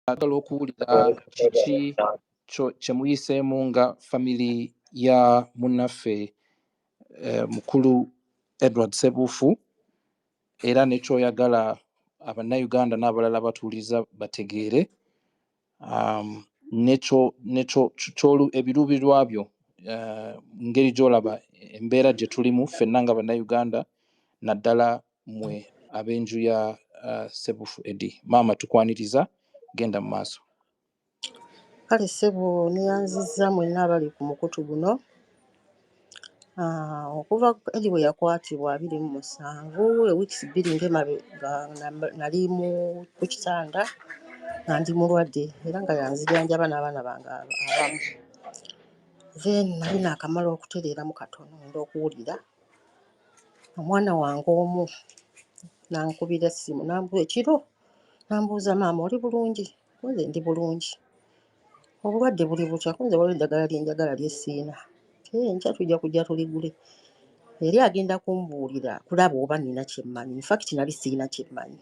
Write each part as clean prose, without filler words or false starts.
agala okuwulira kiki kyemuyiseemu nga family ya munnaffe mukulu Edward Ssebuufu, era nekyoyagala abannayuganda n'abalala batuuliza bategeere, ebiruubirwa byo, ngeri gy'olaba embeera gye tulimu ffenna nga bannayuganda, naddala mwe ab'enju ya Ssebuufu Eddie. Maama tukwaniriza, genda mu maaso. Kale ssebo neyanzizza mwenna abali ku mukutu guno. Okuva Eddie bwe yakwatibwa 27 ewiikisi 2 ng'emabega nali ku kitanda nga ndi mulwadde era nga yanzijanjaba n'abaana bange abamu. Then nali naakamala okutereeramu katono ngenda okuwulira omwana wange omu nankubira essimu ekiro nambuuza, maama oli bulungi? Nze ndi bulungi. Obulwadde buli butya? Nze waliwo eddagala lyenjagala lyessiina. Enkya tujja kujja tuligule. Eri agenda kumbuulira kulaba oba nina kyemmanyi. Infact nali siina kyemmanyi.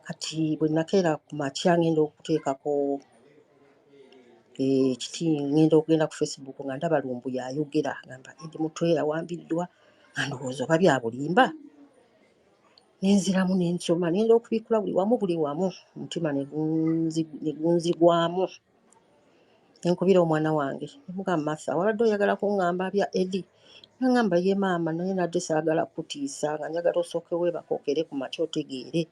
Kati bwe nakeera ku makya ngenda okuteekako kiti, ngenda okugenda ku Facebook nga ndaba Lumbu y'ayogera agamba Eddie Mutwe yawambiddwa, nga ndowooza oba bya bulimba. Nenziramu nensoma nenda okubikula buli wamu, omutima ne gunzigwamu. Nenkubira omwana wange nemugamba Martha, wabadde oyagala kuŋŋamba bya Eddie? Naŋŋamba ye maama, naye nadde saagala kutiisa, nga njagala osooke weebaka okere ku makya otegeere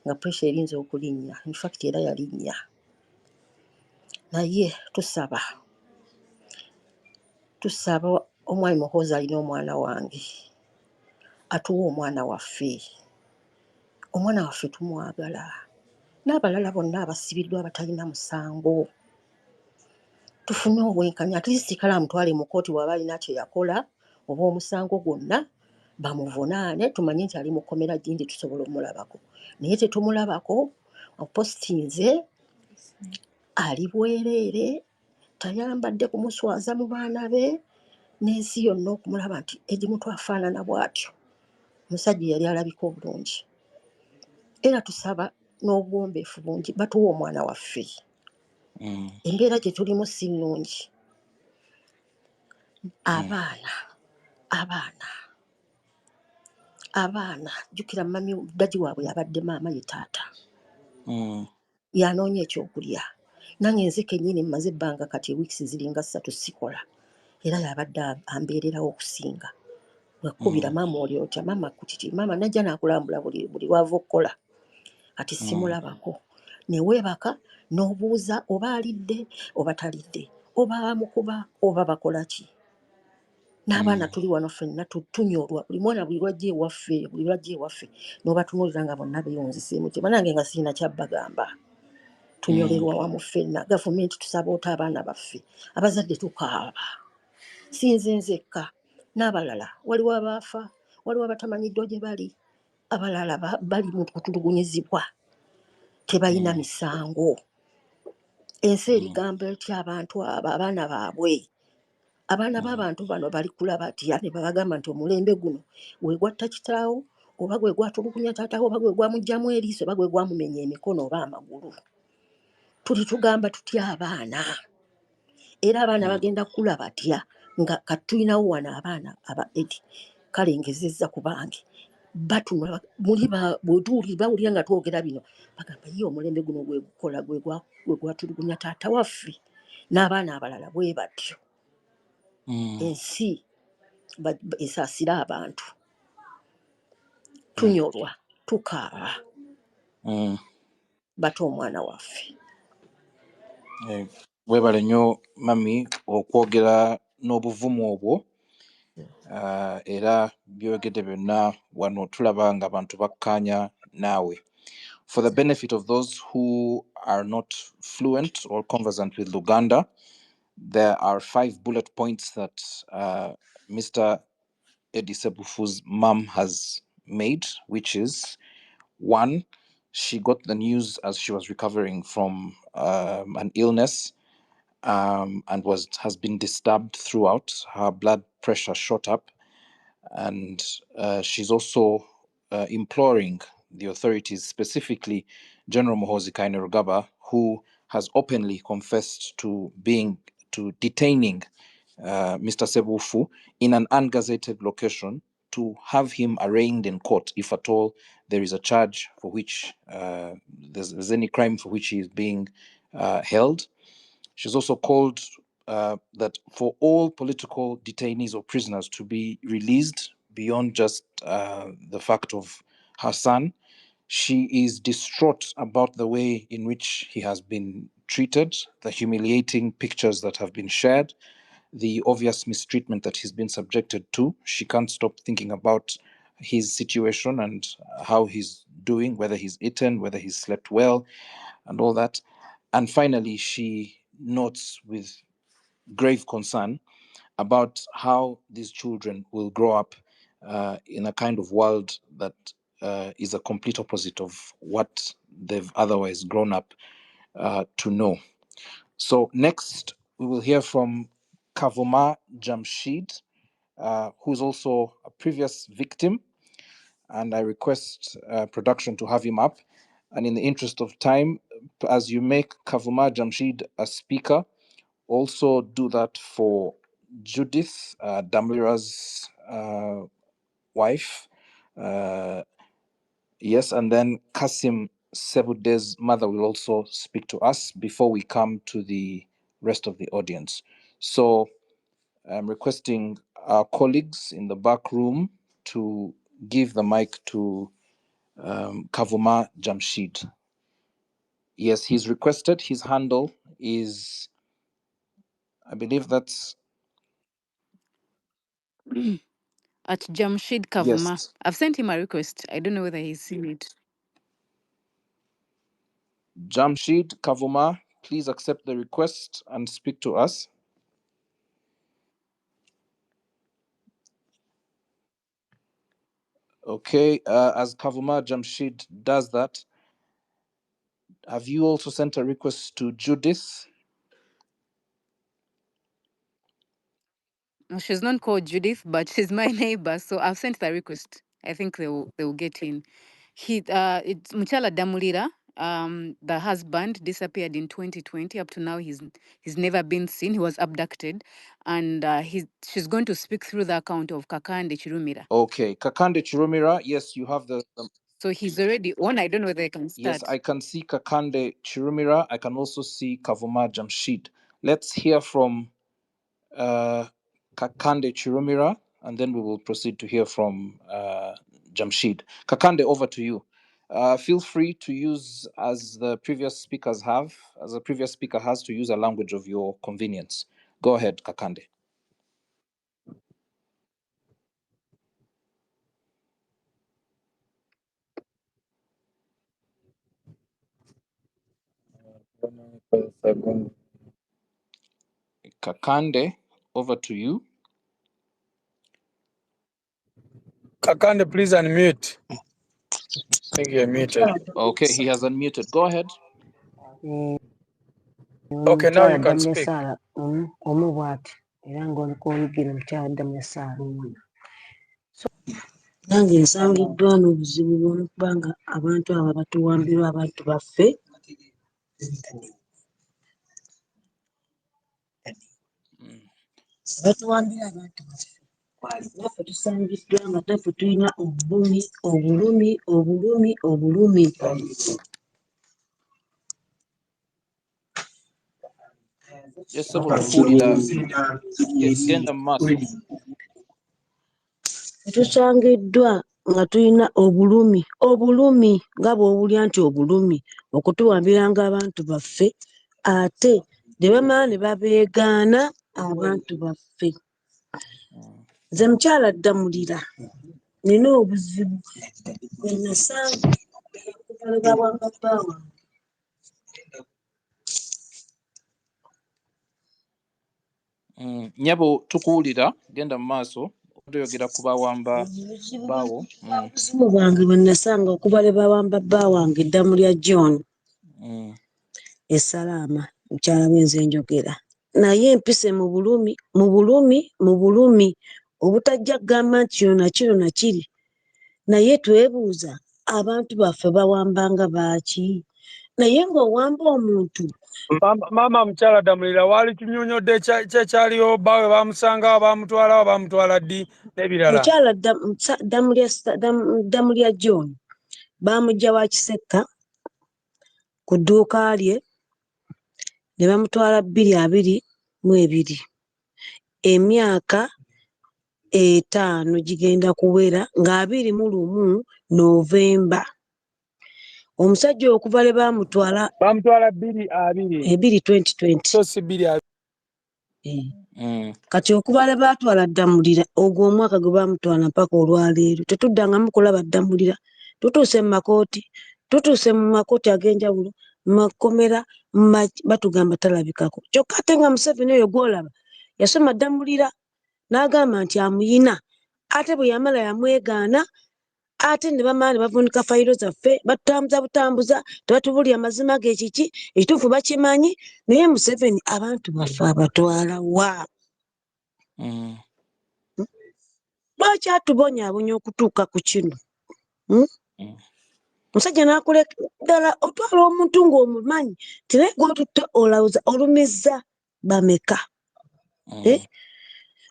nga pressure erinza okulinnya. Infact era yalinnya. Naye tusaba omwami Muhoozi alina omwana wange, atuwa omwana waffe. Omwana waffe tumwagala, n'abalala bonna abasibiddwa abatalina musango. Tufune obwenkanya, at least kale amutwale mu kkooti bw'aba alina kye yakola oba omusango gwonna bamuvunaane, tumanye nti ali mu kkomera gindi tusobola omulabako. Naye tetumulabako, opositinze ali bwereere, tayambadde kumuswaza mu baana be, n'ensi yonna okumulaba nti Eddie Mutwe afaanana bw'atyo. Omusajja yali alabika obulungi. Era tusaba n'obuwombeefu bungi batuwa omwana waffe. Embeera gye tulimu si nnungi. Abaana jjukira mami ddaji waabwe yabadde maama ye taata. Yanoonya ekyokulya. Nange nze kennyini mmaze ebbanga kati ewiikisi ziringa 3 sikola. Era yabadde ambeererawo okusinga. Bwekubira maama oli otya, maama kutiti, maama najja n'akulambula buli lwava okukola. Kati simulabako. Ne weebaka n'obuuza oba alidde oba talidde, oba bamukuba oba bakola ki. N'abaana tuli wano ffenna tunyolwa, buli mwana buli lwajja ewaffe n'obatunuulira nga bonna beeyunziseemu. Banange nga sirina kyabbagamba. Tunyolerwa wamu ffenna. Gavumenti tusaba ota abaana baffe. Abazadde tukaaba. Sinze nzekka n'abalala waliwo abaafa, waliwo abatamanyiddwa gye bali, abalala bali mu kutulugunyizibwa, tebalina misango. Ensi erigamba etya abantu abo abaana baabwe. Abaana b'abantu bano bali kulaba batya ne babagamba nti omulembe guno gwe gwatta kitaawo oba gwe gwatulugunya taataawo oba gwe gwamugyamu eriiso oba gwe gwamumenya emikono oba amagulu. Tuli tugamba tutya abaana. Era abaana bagenda kukula batya nga katulinawo wano abaana aba Eddie. Kale ngezezza ku bange. Batunula bawulira nga twogera bino bagamba ye omulembe guno gwe gukola gwe gwatulugunya taata waffe. N'abaana abalala bwe batyo. Ensi esaasira abantu. Tunyolwa, tukaaba. Bato omwana waffe. Weebale nnyo mami okwogera n'obuvumu obwo. Era byogedde byonna wano tulaba nga abantu bakkaanya naawe. For the benefit of those who are not fluent or conversant with Luganda, there are 5 bullet points that Mr. Eddie Ssebuufu's mum has made, which is 1, she got the news as she was recovering from an illness and has been disturbed throughout. Her blood pressure shot up, and she's also imploring the authorities, specifically General Muhoozi Kainerugaba, who has openly confessed to detaining Mr. Sebufu in an ungazetted location to have him arraigned in court if at all there is a charge for which there's any crime for which he is being held. She's also called that for all political detainees or prisoners to be released beyond just the fact of her son. She is distraught about the way in which he has been treated, the humiliating pictures that have been shared, the obvious mistreatment that he's been subjected to. She can't stop thinking about his situation and how he's doing, whether he's eaten, whether he's slept well, and all that. And finally, she notes with grave concern about how these children will grow up in a kind of world that is a complete opposite of what they've otherwise grown up to know. So next, we will hear from Kavuma Jamshid, who's also a previous victim, and I request production to have him up. And in the interest of time, as you make Kavuma Jamshid a speaker, also do that for Judith, Damlira's wife. Yes, and then Kasim Sebude's mother will also speak to us before we come to the rest of the audience. So I'm requesting our colleagues in the back room to give the mic to Kavuma Jamshid. Yes, he's requested. His handle is, I believe that's... At Jamshid Kavuma. Yes. I've sent him a request. I don't know whether he's seen it. Jamshid Kavuma, please accept the request and speak to us. Okay, as Kavuma Jamshid does that, have you also sent a request to Judith? No, she's not called Judith, but she's my neighbor, so I've sent the request. I think they will get in. It's Muchala Damulira. The husband disappeared in 2020. Up to now, he's never been seen. He was abducted, and she's going to speak through the account of Kakande Chirumira. Okay, Kakande Chirumira, yes, you have the... So he's already on. I don't know whether I can start. Yes, I can see Kakande Chirumira. I can also see Kavuma Jamshid. Let's hear from Kakande Chirumira, and then we will proceed to hear from Jamshid. Kakande, over to you. Feel free to use, as the previous speaker has, to use a language of your convenience. Go ahead, Kakande. Kakande, over to you. Kakande, please unmute. I think you're muted. Okay, he has unmuted. Go ahead. Okay, now you can speak. Nange nsangiddwa n'obuzibu bw'okubanga abantu abo batuwambirwa abantu baffe batuwambira abantu baffe naffe tusangiddwa nga naffe tulina obulumi. Yes, genda maaso. Tusangiddwa nga tulina obulumi nga bw'owulya nti obulumi okutuwambiranga abantu baffe ate ne bamala ne babeegaana abantu baffe. Nze mukyala Damulira nina obuzibu bwe nasanga okubaleba bwamba bbaawa. Nyabo tukuwulira, genda mu maaso oyogera ku bawamba bbaawo. Obuzibu bwange bwe nasanga okubaleba bawamba bbaawange Damulira John Esalaama mukyala wenze njogera naye empise mu bulumi obutajja kugamba nti kino nakiri naye twebuuza abantu baffe bawambanga baaki naye ng'owamba omuntu Mama mukyala Damulira wali tunyonyodde kyekyaliyo bawe bamusanga bamutwala ddi n'ebirala. Mukyala Damulya John bamujja wa Kisekka ku dduuka lye ne bamutwala 2022. Emyaka 5 gigenda kuwera nga 21 Novemba. Omusajja okuva le bamutwala 2020. So si 2020. Kati okuva le batwala Damulira ogwo omwaka gwe bamutwala mpaka olwaleero tetuddangamu kulaba Damulira. Tutuuse mu makooti, tutuuse mu makooti ag'enjawulo, makomera batugamba talabikako. Kyokka ate nga Museveni oyo gwolaba yasoma Damulira n'agamba nti amuyina, ate bwe yamala yamwegaana, ate ne bamala ne bavunika fayiro zaffe batutambuza butambuza tebatubulya mazima ge kiki ekituufu bakimanyi, naye Museveni abantu baffe abatwala wa. Lwaki atubonyaabonya okutuuka ku kino? Musajja n'akuleka ddala otwala omuntu ng'omumanyi ti naye gw'otutte olawuza olumizza bameka?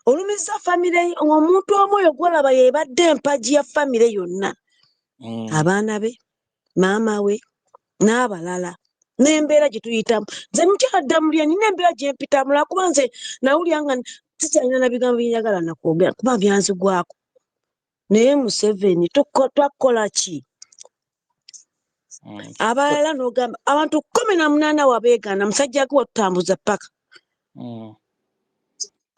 Olumizza famire omuntu omu oyo gwolaba yeebadde empagi ya famire yonna, abaana be, maama we n'abalala n'embeera gye tuyitamu. Nze mukyala Damulya nina embeera gye mpitamu lwakuba nze nawulira nga sikyalina na bigambo bye njagala nakwogera kuba byanzigwako. Naye Museveni twakola ki? Abalala n'ogamba abantu 18 wabeegaana, musajja gwe watutambuza paka.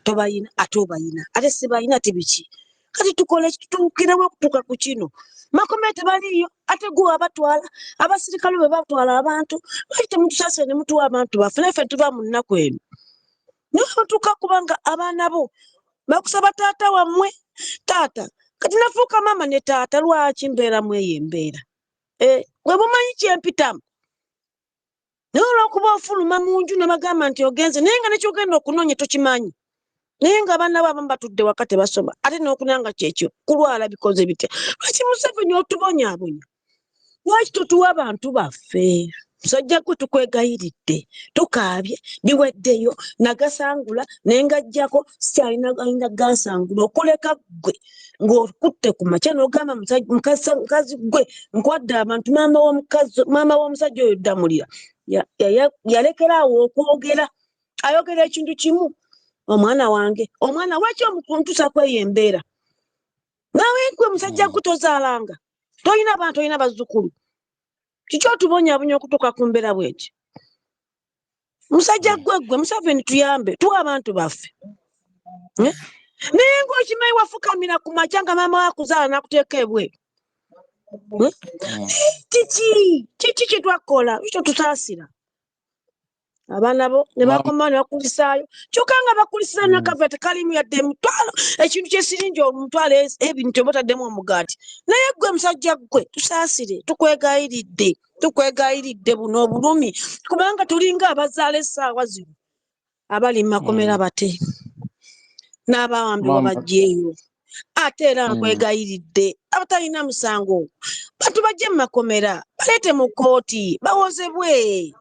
Tobayina ate obayina ate sibayina tibiki. Kati tukole kituukirewo okutuuka ku kino. Makomera tebaliiyo ate gwe abatwala abasirikale bwe batwala abantu lwaki temutusaasire ne mutuwa abantu baffe naffe tuba mu nnaku eno. Naye batuuka kubanga abaana bo bakusaba taata wammwe, taata kati nafuuka maama ne taata lwaki mbeeramu eyo embeera? Gwe bumanyi kyempitamu naye olw'okuba ofuluma mu nju ne bagamba nti ogenze naye nga nekyogenda okunoonya tokimanyi, naye nga abaana bo abamu batudde waka tebasoma ate n'okunanga kyekyo kulwala bikoze bitya. Lwaki Museveni otubonyaabonya? Lwaki totuwa abantu baffe? Musajja gwe tukwegayiridde tukaabye biweddeyo nagasangula naye ngajjako sikyalina gansangula okuleka gwe ng'okutte ku makya n'ogamba mukazi gwe nkwadde abantu maama w'omusajja oyo Damulira yalekeraawo okwogera, ayogera ekintu kimu. Omwana wange omwana lwaki omukuntusa kweyo embeera? Nawe gwe musajja gwe tozaalanga toyina bantu toyina bazzukulu, kiki otubonyaabonya okutuuka ku mbeera bweki? Musajja gwe Museveni tuyambe tuwa abantu baffe. Naye ng'okimanyi wafukamira ku makya nga maama wakuzaala n'akuteeka ebweru. Kiki kye twakola ekyo tusaasira abaana bo ne bakoma ne bakulisaayo kyokka nga bakulisaayo nakava tekalimu yadde emitwalo ekintu kyesiringi omutwalo ebintu obataddemu omugaati. Naye gwe musajja gwe tusaasire tukwegayiridde buno obulumi kubanga tulinga abazaala essaawa zino abali mu makomera bate n'abawambibwa bajjeeyo. Ate era nkwegayiridde abatalina musango bantu bajje mu makomera baleete mu kooti bawozebwe.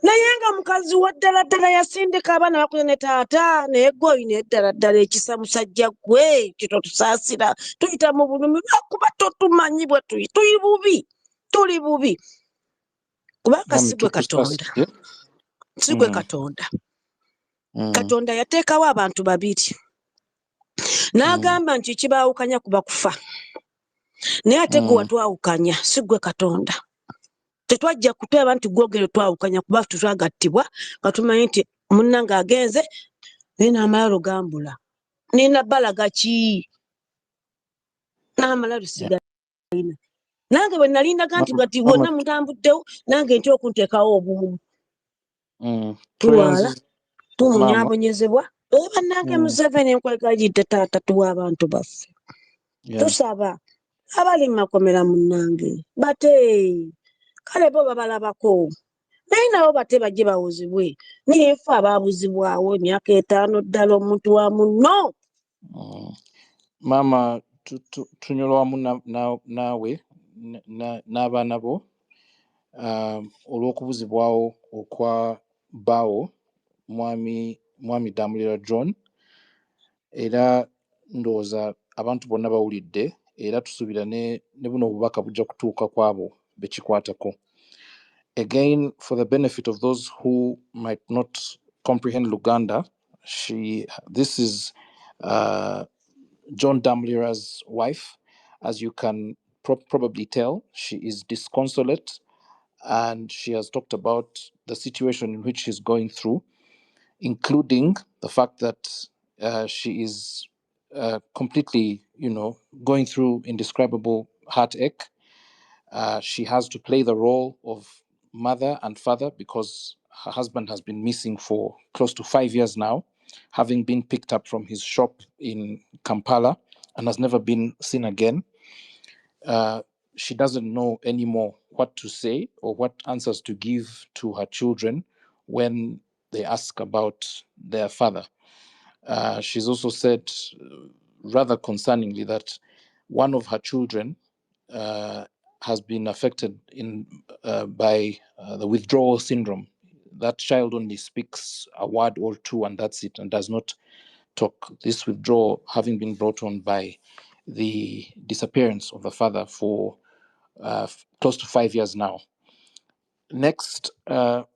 Naye nga mukazi wa ddala ddala yasindika abaana bakuze ne taata naye gwe oyina eddala ddala ekisa musajja gwe kitotusaasira tuyita mu bulumi lwakuba totumanyi bwe tuli bubi kubanga sigwe Katonda Katonda yateekawo abantu babiri n'agamba nti kibaawukanya kuba kufa, naye ate gwe watwawukanya sigwe Katonda. Tetwajja kuteeba nti gwogere twawukanya kuba tutwagattibwa nga tumanyi nti munnange agenze naye n'amala lugambula nina balaga ki n'amala lusigalina. Nange bwe nalindaga nti bwati bwonna mutambuddewo nange nti okunteekawo obumu tulwala tumunyabonyezebwa. Oye bannange Museveni nkwegayiridde taata tuwa abantu baffe. Tusaba abali mu makomera munnange bate kale bo babalabako naye nabo bate bajje bawuzibwe naye ffe abaabuzibwawo emyaka 5 ddala omuntu wa munno. Maama tunyolwa wamu naawe n'abaana bo olw'okubuzibwawo okwa bawo mwami Damulira John, era ndowooza abantu bonna bawulidde, era tusuubira ne buno obubaka bujja kutuuka ku abo bekikwatako. Again, for the benefit of those who might not comprehend Luganda, this is John Damulira's wife. As you can probably tell, she is disconsolate, and she has talked about the situation in which she's going through, including the fact that she is completely, going through indescribable heartache. She has to play the role of mother and father because her husband has been missing for close to 5 years now, having been picked up from his shop in Kampala and has never been seen again. She doesn't know anymore what to say or what answers to give to her children when they ask about their father. She's also said, rather concerningly, that one of her children has been affected by the withdrawal syndrome. That child only speaks a word or two and that's it, and does not talk. This withdrawal having been brought on by the disappearance of the father for close to 5 years now. Next,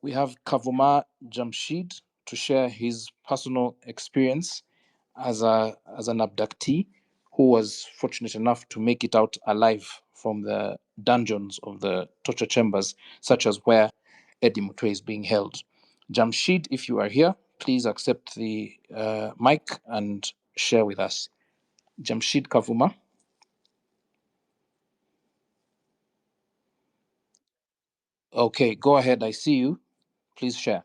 we have Kavuma Jamshid to share his personal experience as an abductee who was fortunate enough to make it out alive from the dungeons of the torture chambers, such as where Eddie Mutwe is being held. Jamshid, if you are here, please accept the mic and share with us. Jamshid Kavuma. Okay, go ahead. I see you. Please share.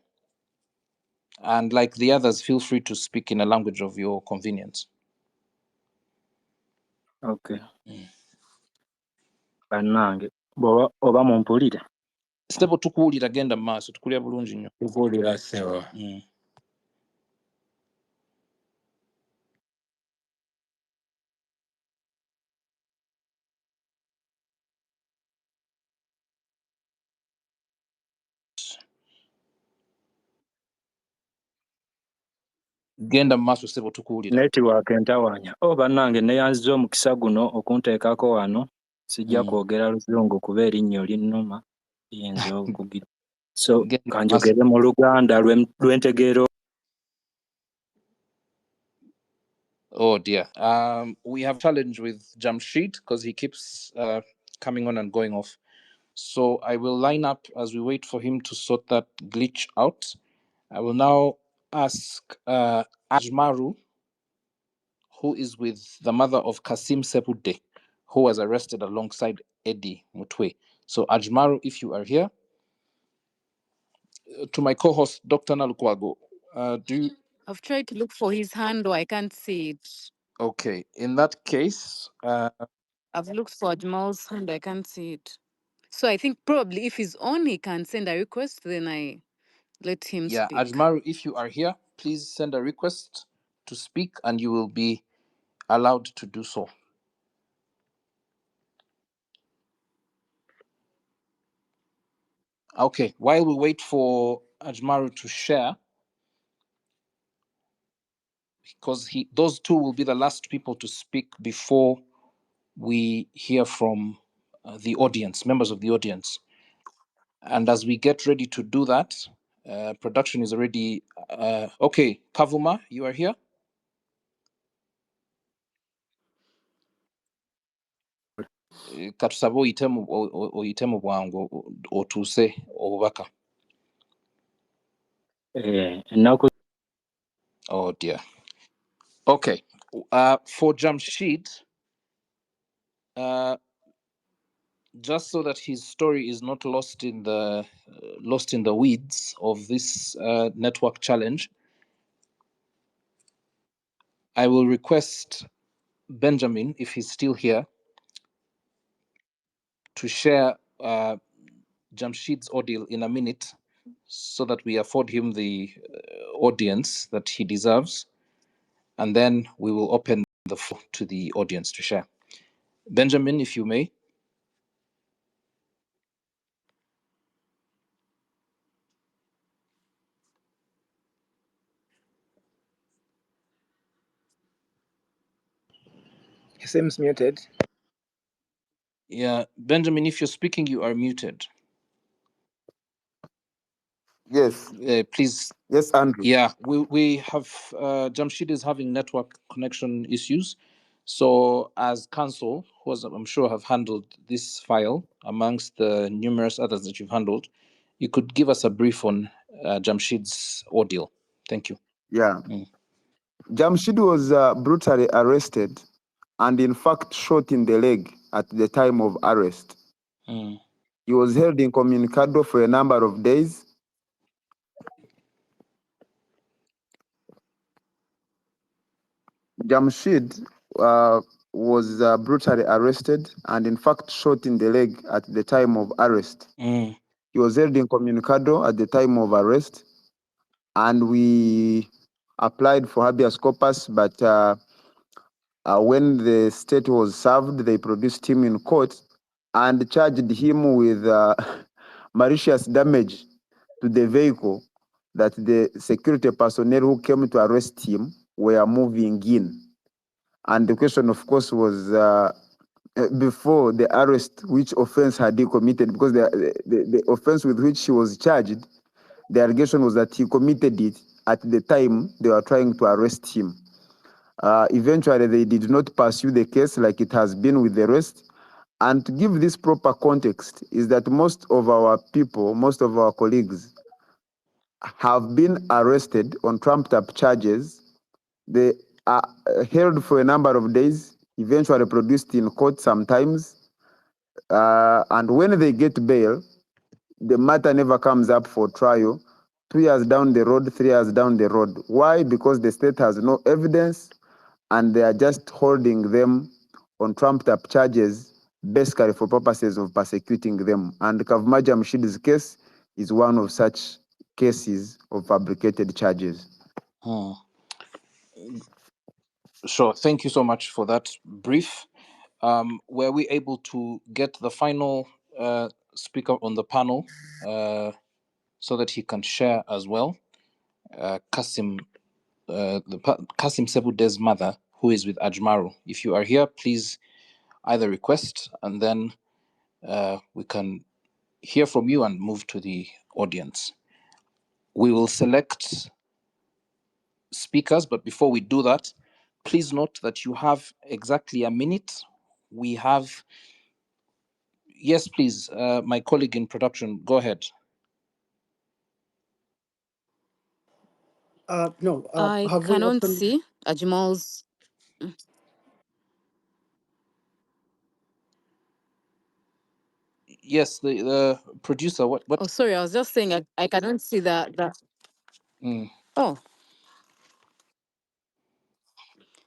And like the others, feel free to speak in a language of your convenience. Okay. Bannange oba mumpulira. Stebo tukuwulira genda maaso tukulya bulungi nnyo. Tukuwulira ssebo. Genda maaso Stebo tukuwulira. Network entawaanya. Bannange neyanziza omukisa guno okunteekako wano. Sijja kwogera Luzungu kuba erinnya linnuma yinza okugira. So kanjogere mu Luganda lwentegeera. Oh dear. We have a challenge with Jamshid because he keeps coming on and going off. So I will line up as we wait for him to sort that glitch out. I will now ask Ajmaru, who is with the mother of Kasim Sepude, who was arrested alongside Eddie Mutwe. So Ajmaru, if you are here, to my co-host, Dr. Nalukwago, I've tried to look for his hand, or I can't see it. Okay, in that case... I've looked for Jamal's hand, I can't see it. So I think probably if he's on, he can send a request, then I let him speak. Ajmaru, if you are here, please send a request to speak and you will be allowed to do so. Okay, while we wait for Ajmaru to share, because those two will be the last people to speak before we hear from the audience, members of the audience. And as we get ready to do that, production is already... okay, Kavuma, you are here? Katusaba oyitemu bwangu otuuse obubaka. Ennaku. Oh dear. Okay. For Jamshid, just so that his story is not lost in the weeds of this network challenge, I will request Benjamin, if he's still here, to share Jamshid's audio in a minute so that we afford him the audience that he deserves. And then we will open the floor to the audience to share. Benjamin, if you may. seems muted. Yeah, Benjamin, if you're speaking, you are muted. Yes. Please. Yes, Andrew. Yeah, we have Jamshid is having network connection issues. So as counsel, who I'm sure have handled this file amongst the numerous others that you've handled, you could give us a brief on Jamshid's ordeal. Thank you. Yeah. Jamshid was brutally arrested and in fact shot in the leg at the time of arrest. He was held incommunicado for a number of days. Jamshid was brutally arrested and in fact shot in the leg at the time of arrest. He was held incommunicado at the time of arrest, and we applied for habeas corpus, but when the state was served, they produced him in court and charged him with malicious damage to the vehicle that the security personnel who came to arrest him were moving in. And the question, of course, was before the arrest, which offense had he committed? Because the offense with which he was charged, the allegation was that he committed it at the time they were trying to arrest him. Eventually, they did not pursue the case like it has been with the rest. And to give this proper context is that most of our people, most of our colleagues have been arrested on trumped-up charges. They are held for a number of days, eventually produced in court sometimes. And when they get bail, the matter never comes up for trial. 2 years down the road, 3 years down the road. Why? Because the state has no evidence and they are just holding them on trumped-up charges, basically for purposes of persecuting them. And Kavuma Jamshid's case is one of such cases of fabricated charges. Sure. Thank you so much for that brief. Were we able to get the final speaker on the panel so that he can share as well? Kasim Sebude's mother, who is with Ajmaru. If you are here, please either request and then we can hear from you and move to the audience. We will select speakers, but before we do that, please note that you have exactly a minute. We have, yes, please, my colleague in production, go ahead. No, I have we cannot opened? see Ajmal's. Yes, the producer, what? Oh, sorry, I was just saying I cannot see the. Oh,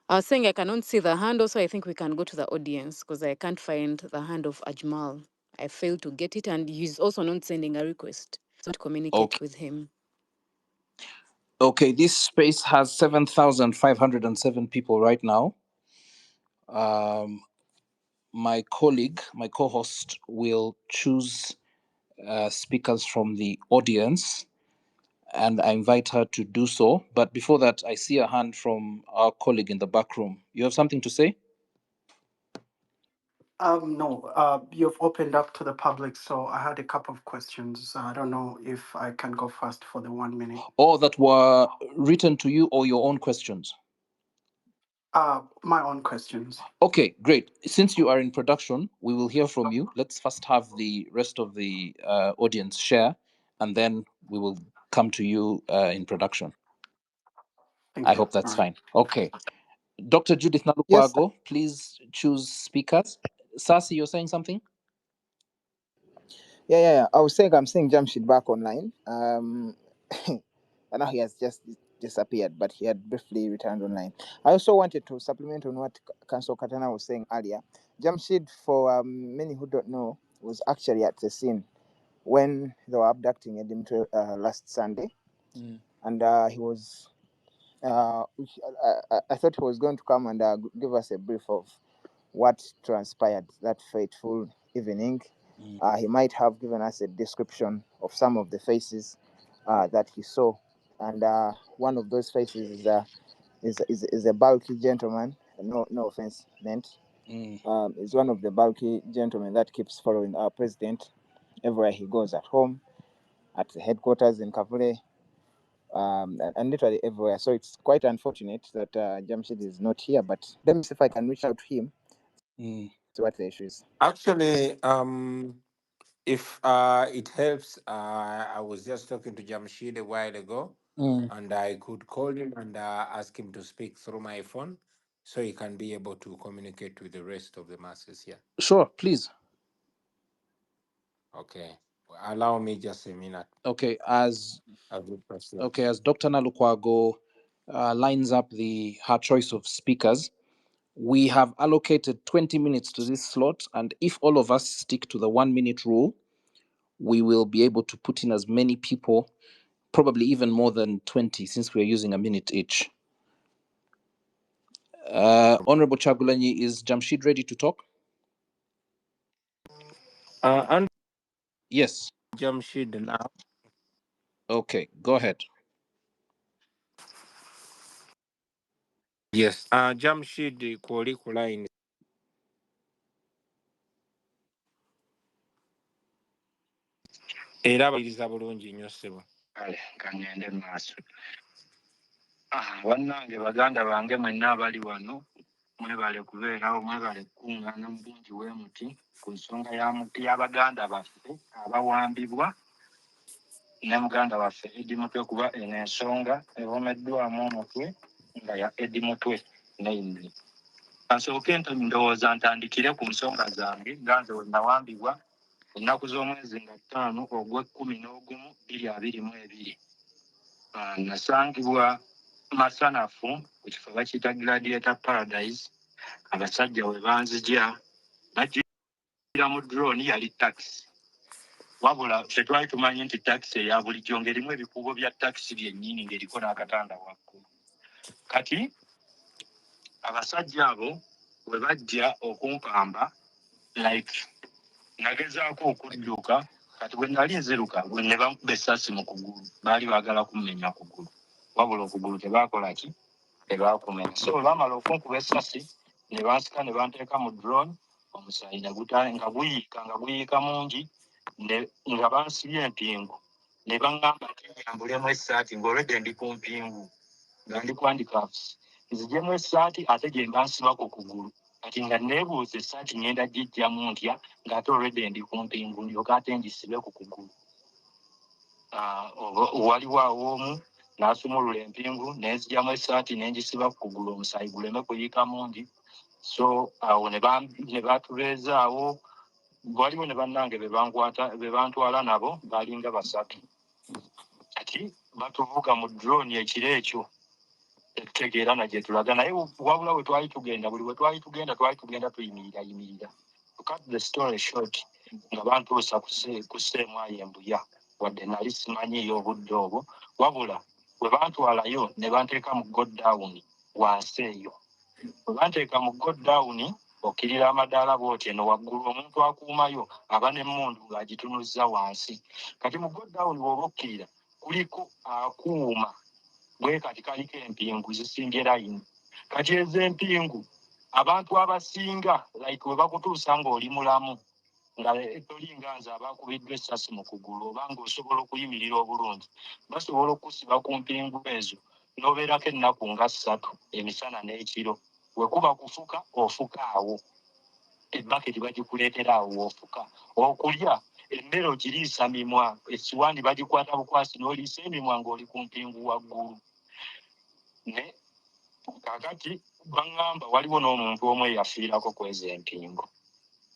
I was saying I cannot see the hand. Also, I think we can go to the audience because I can't find the hand of Ajmal. I failed to get it, and he's also not sending a request. So to communicate with him. Okay, this space has 7,507 people right now. My colleague, my co-host, will choose speakers from the audience, and I invite her to do so. But before that, I see a hand from our colleague in the back room. You have something to say? No, you've opened up to the public, so I had a couple of questions. I don't know if I can go first for the 1 minute. Or that were written to you, or your own questions? My own questions. Okay, great. Since you are in production, we will hear from you. Let's first have the rest of the audience share, and then we will come to you in production. I hope that's fine. Okay. Dr. Judith Nalukwago, please choose speakers. Sasi, you're saying something? Yeah. I was saying I'm seeing Jamshid back online. I know he has just disappeared, but he had briefly returned online. I also wanted to supplement on what Council Katana was saying earlier. Jamshid, for many who don't know, was actually at the scene when they were abducting him last Sunday. And he was, I thought he was going to come and give us a brief of what transpired that fateful evening. He might have given us a description of some of the faces that he saw. And one of those faces is a bulky gentleman, no offense meant, is one of the bulky gentlemen that keeps following our president everywhere he goes, at home, at the headquarters in Kavule, and literally everywhere. So it's quite unfortunate that Jamshid is not here, but let me see if I can reach out to him, see what the issue is. Actually, if it helps, I was just talking to Jamshid a while ago, and I could call him and ask him to speak through my phone, so he can be able to communicate with the rest of the masses here. Sure, please. Okay, allow me just a minute. Okay, as Dr. Nalukwago lines up her choice of speakers, we have allocated 20 minutes to this slot, and if all of us stick to the 1 minute rule, we will be able to put in as many people, probably even more than 20, since we're using a minute each. Honorable Chagulanyi, is Jamshid ready to talk? And Yes. Jamshid now. Okay, go ahead. Yes. Jamshid Kwoli Kulain. Era abaliriza bulungi nnyo ssebo. Kale kangende maaso. Bannange baganda bange mwenna abali wano mwebale kubeerawo, mwebale kukuŋŋaana mu bungi w'emuti ku nsonga y'Abaganda baffe abawambibwa ne muganda waffe Eddi Mutwe, kuba eno ensonga ewomeddwamu omutwe nga ya Eddi Mutwe Naimuli. Kasooke ndowooza ntandikire ku nsonga zange nga nze we nawambibwa ennaku z'omwezi nga 5 Ogw'Okwakubiri 2022. Nasangibwa Masanafu ku kifo bakiyita Gladiator Paradise. Abasajja we banzija najjira mu drone, yali taxi. Wabula tetwali tumanyi nti taxi eya bulijjo ng'erimu ebikuubo bya taxi byennyini ng'eriko n'akatanda waggulu. Kati abasajja abo we bajja okumpamba, like nagezaako okudduka, kati bwe nali nziruka ne bamukuba essasi mu kugulu. Baali baagala kummenya kugulu, wabula okugulu tebaakola ki, tebaakumenya. So baamala okunkuba essasi ne bansika ne banteeka mu drone, omusaayi nga guyiika mungi, nga bansibye empingu ne baŋŋamba nti nyambulemu essaati ng'olwedde ndi ku mpingu nga ndi ku handicrafts, nziggyemu essaati ate gye mbansiba ku kugulu. Kati nga neebuuza essaati ngenda gijjamu ntya ng'ate olwedde ndi ku mpingu ndyoka ate ngisibe ku kugulu. Waliwo awo omu n'asumulula empingu nenzigyamu essaati nengisiba ku kugulu omusaayi guleme kuyiika mungi. So awo ne batubeeza awo. Waliwo ne bannange be bantwala nabo baalinga 3. Kati batuvuga mu drone ekiro ekyo tetutegeera na gye tulaga, naye wabula we twali tugenda, buli we twali tugenda tuyimirira. To cut the story short, nga bantuusa ku Ssemwayo Embuya, wadde nali simanyiyo obudde obwo, wabula we bantwalayo ne banteeka mu godown wansi eyo. We banteeka mu godown okkirira amadaala bw'oti eno waggulu, omuntu akuumayo aba n'emmundu ng'agitunuzza wansi. Kati mu godown bw'oba okkirira kuliko akuuma bwe kati kaliko empingu zisinge layini. Kati ezo empingu abantu abasinga like we bakutuusa ng'oli mulamu nga tolinga nze abakubiddwa essasi mu kugulu oba ng'osobola okuyimirira obulungi, basobola okusiba ku mpingu ezo n'obeerako ennaku nga 3 emisana n'ekiro. We kuba kufuka ofuka awo, ebbaketi bagikuleetera awo ofuka. Okulya emmere ogiriisa mimwa, essowaani bagikwata bukwasi n'oliisa emimwa ng'oli ku mpingu waggulu. Ne kakati baŋŋamba waliwo n'omuntu omu eyafiirako kweza empingu.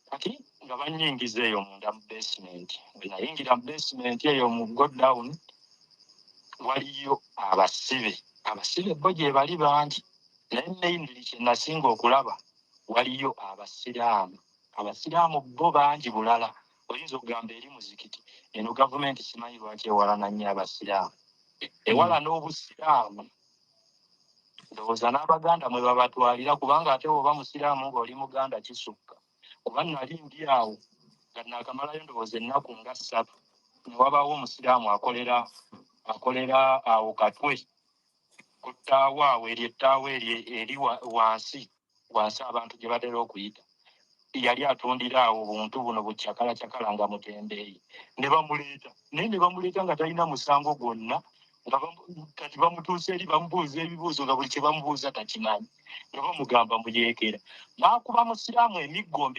Kati nga bannyingiza eyo munda mu basement. Bwe nayingira mu basement eyo mu godown, waliyo abasibe bo gye bali bangi, naye mainly kye nasinga okulaba waliyo abasiraamu bo bangi bulala. Oyinza okugamba eri muzikiti, eno gavumenti simanyi lwaki ewalana nnyo abasiraamu, ewala n'obusiraamu. Ndowooza n'Abaganda mwe babatwalira, kubanga ate oba musiraamu ng'oli Muganda kisukka. Kuba nali ndi awo nga naakamalayo ndowooza ennaku nga 3, ne wabaawo omusiraamu akolera awo Katwe ku ttaawo awo, eryo ettaawo eri wansi abantu gye batera okuyita. yali atundira awo obuntu buno bukyakala kyakala nga mutembeeyi ne bamuleeta nga talina musango gwonna nga kati bamutuuse eri bamubuuza ebibuuzo nga buli kye bamubuuza takimanyi nga bamugamba muyeekera. Baakuba musiraamu emiggo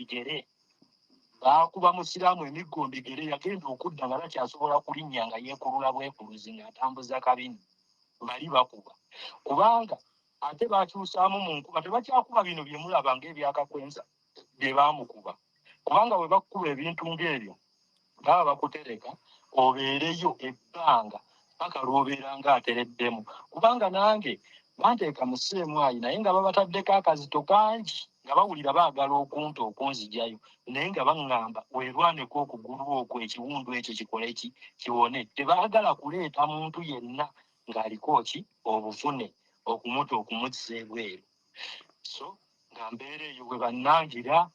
mbigere yagenda okudda nga takyasobola kulinnya nga yeekulula bwekuluzi ng'atambuza kabini bali bakuba kubanga ate bakyusaamu mu nkuba tebakyakuba bino bye mulaba ng'ebyakakwensa bye baamukuba kubanga bwe bakuba ebintu ng'ebyo baba bakutereka obeereyo ebbanga paka lw'obeera ng'atereddemu kubanga nange banteeka mu Ssemwayi naye nga babataddeko akazito kangi nga bawulira baagala okunta okunzijayo naye nga baŋŋamba weerwaneko okugulu okwo ekiwundu ekyo kikole kiwone. Tebaagala kuleeta muntu yenna ng'aliko ki obufune okumuta okumuzza ebweru. So nga mbeera eyo bwe bannangira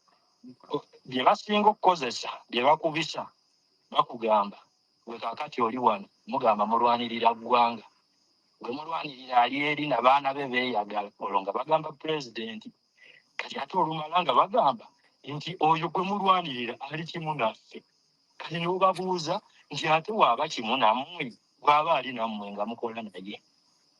bye basinga okukozesa bye bakubisa bakugamba gwe kaakati oli wano mugamba mulwanirira ggwanga gwe mulwanirira ali eri n'abaana be beeyagala olwo nga bagamba pulezidenti kati ate olumala nga bagamba nti oyo gwe mulwanirira ali kimu naffe kati n'obabuuza nti ate waaba kimu nammwe bw'aba ali nammwe nga mukola naye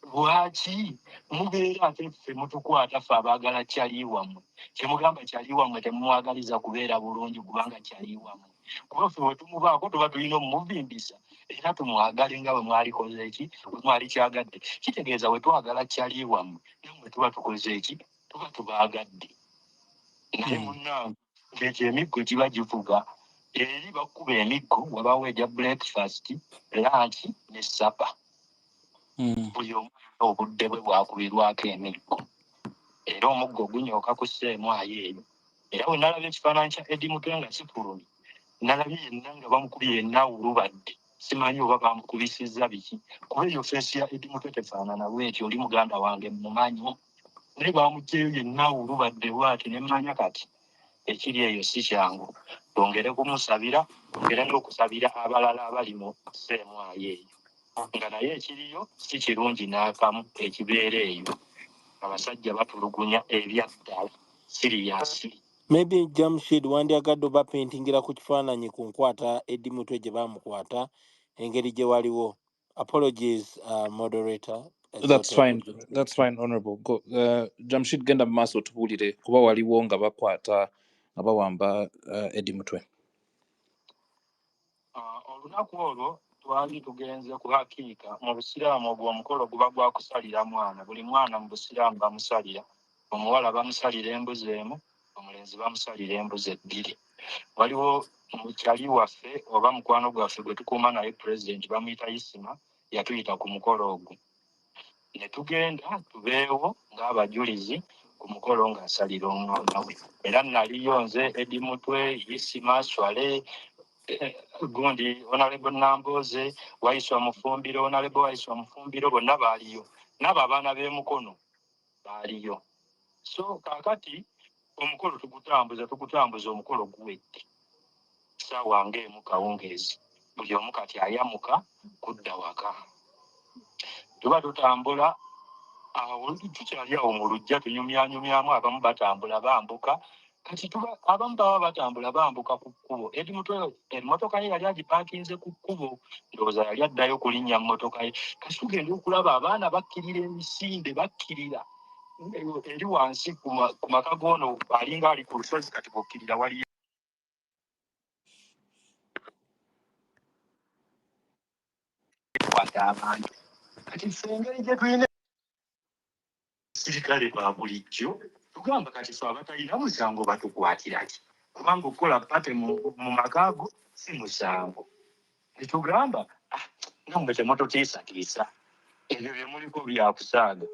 lwaki mubeera ate ffe mutukwata ffe abaagala kyali wammwe kyemugamba kyali wammwe temumwagaliza kubeera bulungi kubanga kyali wammwe kuba ffe bwe tumubaako tuba tulina omumuvimbisa era tumwagale nga bwe mwalikoze eki bwe mwali kyagadde kitegeeza bwe twagala kyali wammwe nammwe tuba tukoze eki tuba tubaagadde naye munnange ng'ekyo emiggo giba givuga eri bakuba emiggo wabaawo egya breakfast lunch ne sapa buli omu obudde bwe bwakubirwako emiggo era omuggo gunyooka ku Ssemwayi eyo era bwe nalabye ekifaananyi kya Eddie Mutwe nga kifulumye nalabye yenna nga bamukubye yenna awulubadde simanyi oba bamukubisizza biki kuba eyo feesi ya Eddie Mutwe tefaanana bw'etyo oli muganda wange mumanyi naye bamuggyeyo yenna awulubadde bw'ati ne mmanya kati ekiri eyo si kyangu twongere kumusabira twongere n'okusabira abalala abali mu Ssemwayi eyo nga naye ekiriyo si kirungi n'akamu ekibeera eyo abasajja batulugunya ebyaddala siriyasi. Maybe Jamshid wandyagadde oba paintingira ku kifaananyi ku nkwata Eddie Mutwe gye baamukwata engeri gye waliwo. Apologies, moderator. That's fine, honorable. Go, Jamshid genda mu maaso tubuulire kuba waliwo nga bakwata nga bawamba Eddie Mutwe. Olunaku olwo twali tugenze ku hakiika mu Busiraamu ogwo omukolo guba gwa kusalira mwana. Buli mwana mu Busiraamu bamusalira. Omuwala bamusalira embuzi emu, omulenzi bamusalira embuzi ebbiri. Waliwo mukyali waffe oba mukwano gwaffe gwe tukuuma naye pulezidenti bamuyita Isima yatuyita ku mukolo ogwo. Ne tugenda tubeewo ng'abajulizi ku mukolo ng'asalira omwana we. Era naliyo nze Eddie Mutwe, Isima, Swale, gundi Honorable Namboze, Waiswa Mufumbiro, Honorable Waiswa Mufumbiro bonna baaliyo. N'abo abaana b'emukono baaliyo. So kaakati omukolo tugutambuza omukolo guwedde. Ssaawa ng'emu kawungeezi. Buli omu kati ayamuka kudda waka. Tuba tutambula awo tukyali awo mu lujja tunyumyanyumyamu abamu batambula bambuka. Kati abamu baba batambula bambuka ku kkubo. Eddie Mutwe emmotoka ye yali agipaakinze ku kkubo ndowooza yali addayo kulinnya mmotoka ye. Kati tugenda okulaba abaana bakkirira emisinde bakkirira eri wansi ku maka goono alinga ali ku lusozi kati bwokkirira waliyo kwata abantu. Kati ffe engeri gye tulina sirikale ba bulijjo tugamba kati ffe abatalina musango batukwatira ki kubanga okukola pate mu makaago si musango. Ne tugamba nammwe temutukiisatiisa ebyo bye muliko byakusaaga.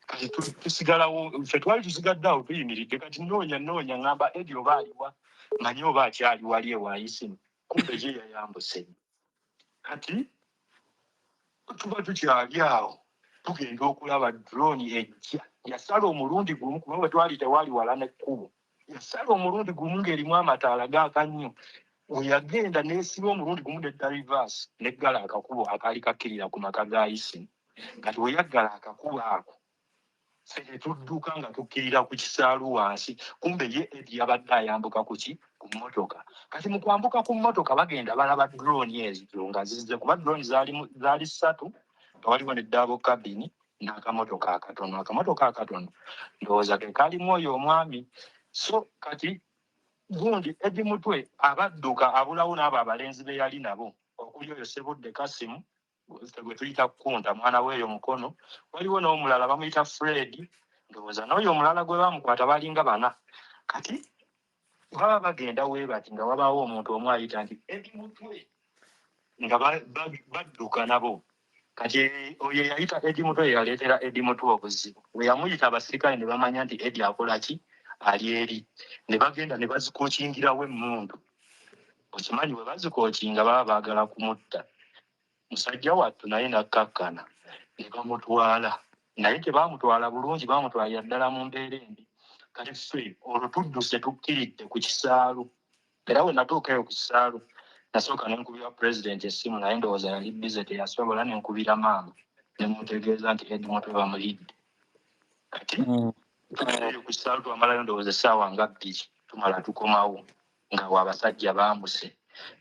Kati tusigalawo ffe twali tusigadde awo tuyimiridde kati noonya ngamba Eddie oba aliwa manyi oba akyali wali ewa Isimu kumbe gye yayambuse. Kati tuba tukyali awo tugenda okulaba drone ejja yasala omulundi gumu kuba bwe twali tewaali wala n'ekkubo yasala omulundi gumu ng'erimu amataala gaaka nnyo we yagenda n'esiba omulundi gumu nedda reverse neggala akakubo akaali kakkirira ku maka ga Isimu. Kati we yaggala akakubo ako ffe tudduka nga tukkirira ku kisaalu wansi kumbe ye edi yabadde ayambuka kuki ku mmotoka kati mu kwambuka ku mmotoka bagenda balaba drone ezo nga zizze kuba drone zaali 3 nga waliwo ne double cabin n'akamotoka akatono ndowooza ke kalimu oyo omwami so kati gundi edi mutwe abadduka abulawo n'abo abalenzi be yali nabo okuli oyo Sebudde Kasimu gwe tuyita Kunta mwana weeyo mukono waliwo n'omulala bamuyita Fred ndowooza n'oyo omulala gwe bamukwata balinga 4 kati baba bagenda bati nga wabaawo omuntu omu ayita nti edi mutwe nga badduka nabo kati oyo yayita edi mutwe yaleetera edi mutwe obuzibu we yamuyita abasirikale ne bamanya nti edi akola ki ali eri ne bagenda ne bazikookingirawo emmundu okimanyi bwe bazikookinga baba baagala kumutta musajja wattu naye nakkakkana ne bamutwala naye tebamutwala bulungi bamutwalira ddala mu mbeera embi kati ffe olwo tudduse tukkiridde ku kisaalu era we natuukayo ku kisaalu nasooka nenkubira pulezidenti essimu naye ndowooza yali bize teyasobola nenkubira maama nemutegeeza nti edi mutwe bamulidde kati tugereyo ku kisaalu twamalayo ndowooza essaawa nga 2 tumala tukomawo nga abasajja bambuse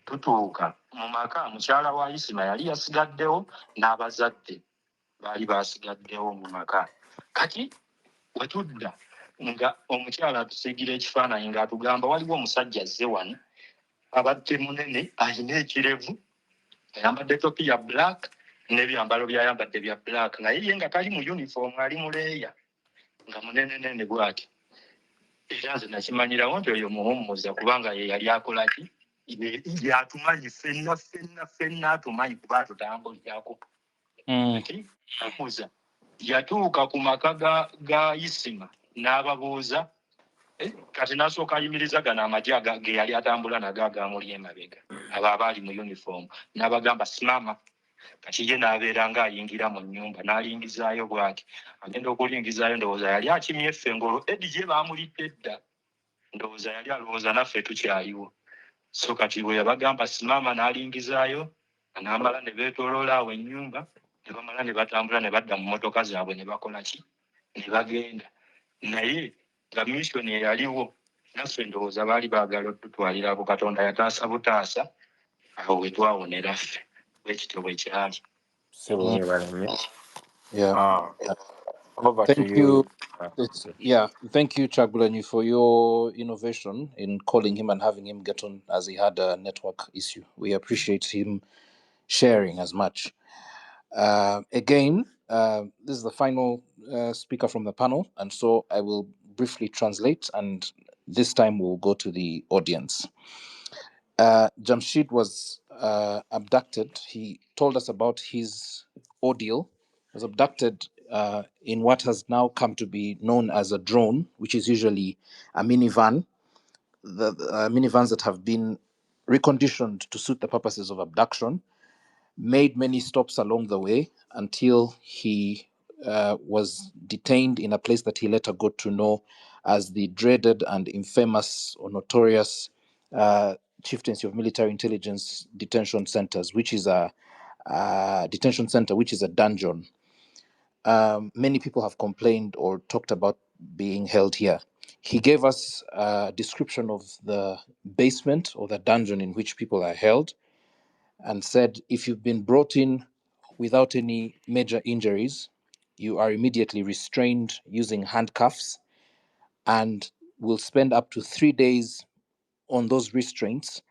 tutuuka mu maka mukyala wa Isima yali yasigaddewo n'abazadde baali basigaddewo mu maka kati wetudda nga omukyala atusigira ekifaananyi ng'atugamba waliwo omusajja azze wano abadde munene alina ekirevu ayambadde topi ya black n'ebyambalo byayambadde bya black naye ye nga tali mu uniform ali mu leeya nga munenenene bw'ati era nze nakimanyirawo nti oyo muwummuza kubanga ye yali akola ki yatumanyi ffenna atumanyi kuba atutambulyako muza yatuuka ku maka ga Isima n'ababuuza kati nasooka ayimiriza gano amagye ge yali atambula nago agamuli emabega abo abaali mu uniform n'abagamba simama kati ye n'abeera ng'ayingira mu nnyumba n'alingizaayo bw'ati agenda okulingizaayo ndowooza yali akimye effengolo edi gye baamulidde dda ndowooza yali alowooza naffe tukyaliwo so kati bwe yabagamba simama n'alingizaayo n'amala ne beetooloola awo ennyumba ne bamala ne batambula ne badda mu mmotoka zaabwe ne bakola ki ne bagenda naye nga mission eyaliwo naffe ndowooza baali baagala otutwalira abo Katonda yataasa butaasa awo we twawonera ffe bwekityo bwe kyali. Over to Thank you. you. Thank you, Chagulanyi, for your innovation in calling him and having him get on as he had a network issue. We appreciate him sharing as much. Again, this is the final speaker from the panel, and so I will briefly translate, and this time we'll go to the audience. Jamshid was abducted. He told us about his ordeal. He was abducted in what has now come to be known as a drone, which is usually a minivan. The minivans that have been reconditioned to suit the purposes of abduction, made many stops along the way until he was detained in a place that he later got to know as the dreaded and infamous or notorious Chieftaincy of Military Intelligence Detention Centers, which is a detention center, which is a dungeon. Many people have complained or talked about being held here. He gave us a description of the basement or the dungeon in which people are held, and said, if you've been brought in without any major injuries, you are immediately restrained using handcuffs and will spend up to 3 days on those restraints.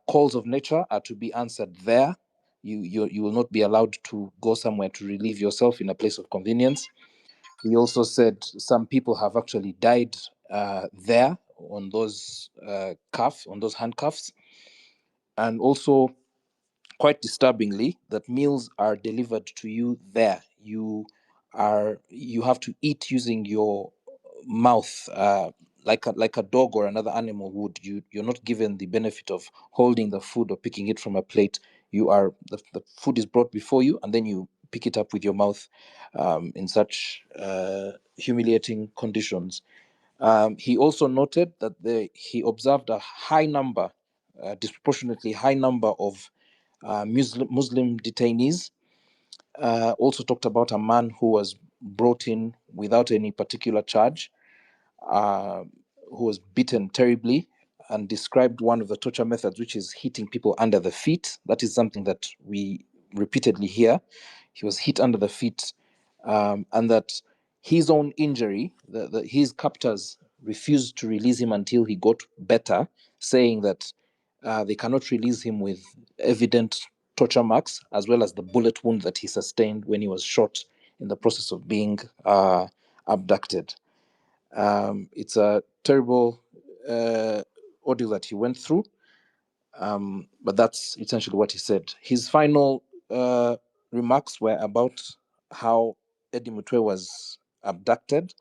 Calls of nature are to be answered there. You will not be allowed to go somewhere to relieve yourself in a place of convenience. He also said some people have actually died there on those handcuffs, and also, quite disturbingly, that meals are delivered to you there. You have to eat using your mouth, like a dog or another animal would. You're not given the benefit of holding the food or picking it from a plate. The food is brought before you, and then you pick it up with your mouth in such humiliating conditions. He also noted that he observed a high number, disproportionately high number of Muslim detainees. Also talked about a man who was brought in without any particular charge, who was beaten terribly, and described one of the torture methods, which is hitting people under the feet. That is something that we repeatedly hear. He was hit under the feet, and that his own injury, his captors refused to release him until he got better, saying that they cannot release him with evident torture marks, as well as the bullet wound that he sustained when he was shot in the process of being abducted. It's a terrible ordeal that he went through, but that's essentially what he said. His final remarks were about how Eddie Mutwe was abducted,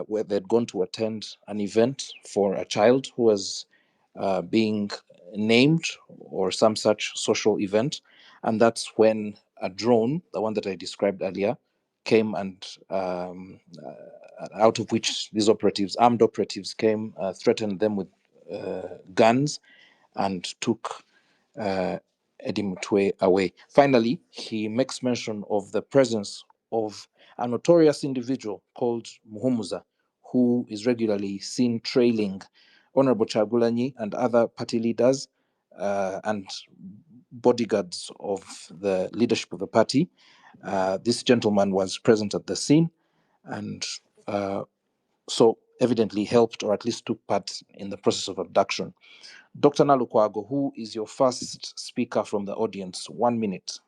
where they'd gone to attend an event for a child who was being named, or some such social event. And that's when a drone, the one that I described earlier, came, and out of which these armed operatives came, threatened them with guns, and took Eddie Mutwe away. Finally, he makes mention of the presence of a notorious individual called Muhoozi, who is regularly seen trailing Honorable Chagulanyi and other party leaders and bodyguards of the leadership of the party. This gentleman was present at the scene, and so evidently helped, or at least took part in the process of abduction. Dr. Nalukwago, who is your first speaker from the audience? 1 minute.